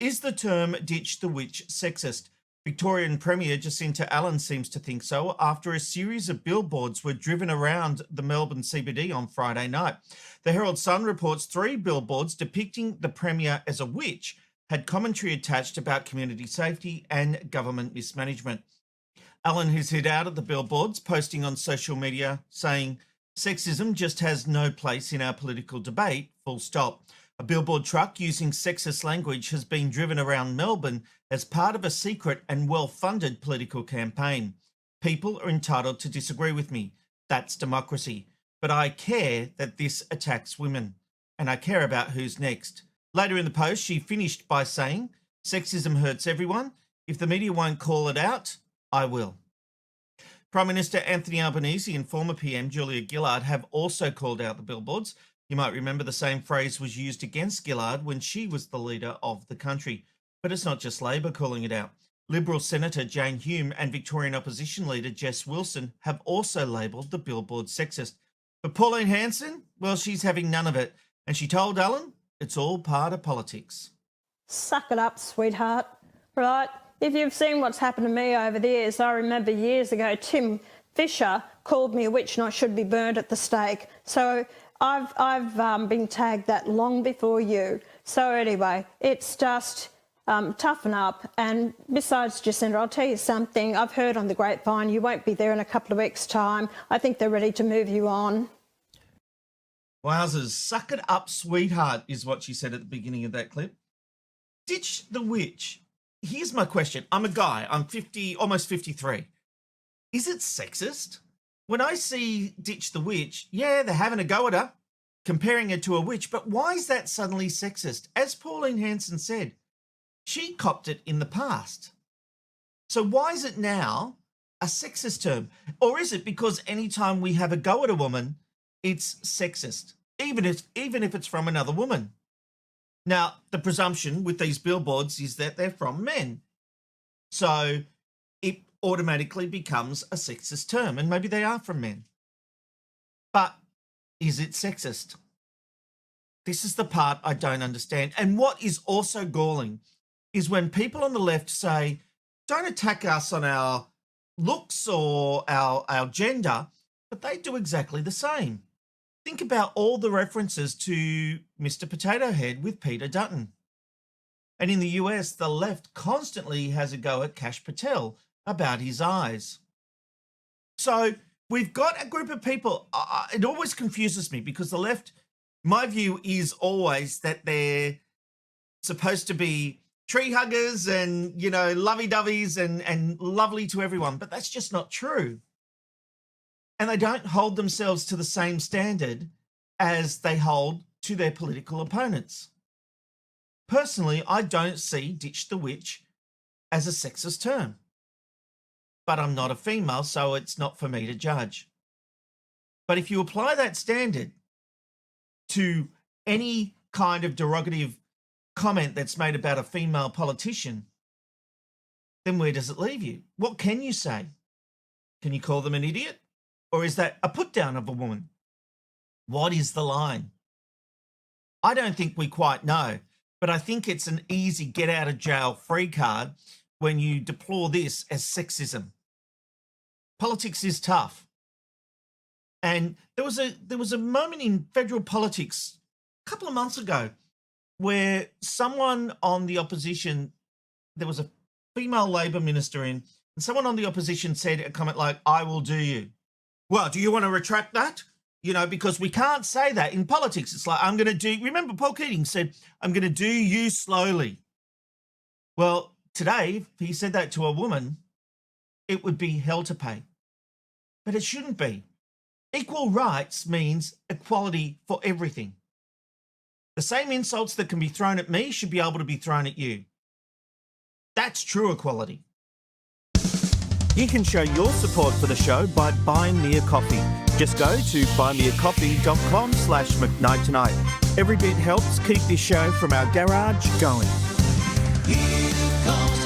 Is the term ditch the witch sexist? Victorian Premier Jacinta Allan seems to think so after a series of billboards were driven around the Melbourne CBD on Friday night. The Herald Sun reports 3 billboards depicting the Premier as a witch had commentary attached about community safety and government mismanagement. Allan has hit out at the billboards, posting on social media saying, "Sexism just has no place in our political debate, full stop." A billboard truck using sexist language has been driven around Melbourne as part of a secret and well-funded political campaign. People are entitled to disagree with me. That's democracy. But I care that this attacks women, and I care about who's next. Later in the post, she finished by saying, "Sexism hurts everyone. If the media won't call it out, I will." Prime Minister Anthony Albanese and former PM Julia Gillard have also called out the billboards. You might remember the same phrase was used against Gillard when she was the leader of the country. But it's not just Labor calling it out. Liberal Senator Jane Hume and Victorian opposition leader Jess Wilson have also labelled the billboard sexist. But Pauline Hanson, well, she's having none of it. And she told Allan it's all part of politics. Suck it up, sweetheart. Right? If you've seen what's happened to me over the years, I remember years ago Tim Fisher called me a witch and I should be burned at the stake. So I've been tagged that long before you. So anyway, it's just toughen up. And besides, Jacinta, I'll tell you something. I've heard on the grapevine you won't be there in a couple of weeks' time. I think they're ready to move you on. Wowzers, suck it up, sweetheart, is what she said at the beginning of that clip. Ditch the witch. Here's my question. I'm a guy. I'm 50, almost 53. Is it sexist? When I see ditch the witch, yeah, they're having a go at her, comparing her to a witch, but why is that suddenly sexist? As Pauline Hanson said, she copped it in the past. So why is it now a sexist term? Or is it because anytime we have a go at a woman, it's sexist, even if it's from another woman? Now, the presumption with these billboards is that they're from men. So it automatically becomes a sexist term, and maybe they are from men. But is it sexist? This is the part I don't understand. And what is also galling is when people on the left say, don't attack us on our looks or our gender, but they do exactly the same. Think about all the references to Mr. Potato Head with Peter Dutton. And in the US, the left constantly has a go at Kash Patel about his eyes. So we've got a group of people. It always confuses me because the left, my view is always that they're supposed to be tree huggers and, you know, lovey-doveys and lovely to everyone, but that's just not true. And they don't hold themselves to the same standard as they hold to their political opponents. Personally, I don't see ditch the witch as a sexist term. But I'm not a female, so it's not for me to judge. But if you apply that standard to any kind of derogative comment that's made about a female politician, then where does it leave you? What can you say? Can you call them an idiot? Or is that a put down of a woman? What is the line? I don't think we quite know, but I think it's an easy get out of jail free card when you deplore this as sexism. Politics is tough. And there was a moment in federal politics a couple of months ago where someone on the opposition, there was a female Labor minister in, and someone on the opposition said a comment like, "I will do you." Well, do you want to retract that? You know, because we can't say that in politics. It's like, I'm going to do, remember Paul Keating said, "I'm going to do you slowly." Well, today, if he said that to a woman, it would be hell to pay. But it shouldn't be. Equal rights means equality for everything. The same insults that can be thrown at me should be able to be thrown at you. That's true equality. You can show your support for the show by buying me a coffee. Just go to buymeacoffee.com/McKnight tonight. Every bit helps keep this show from our garage going. Here comes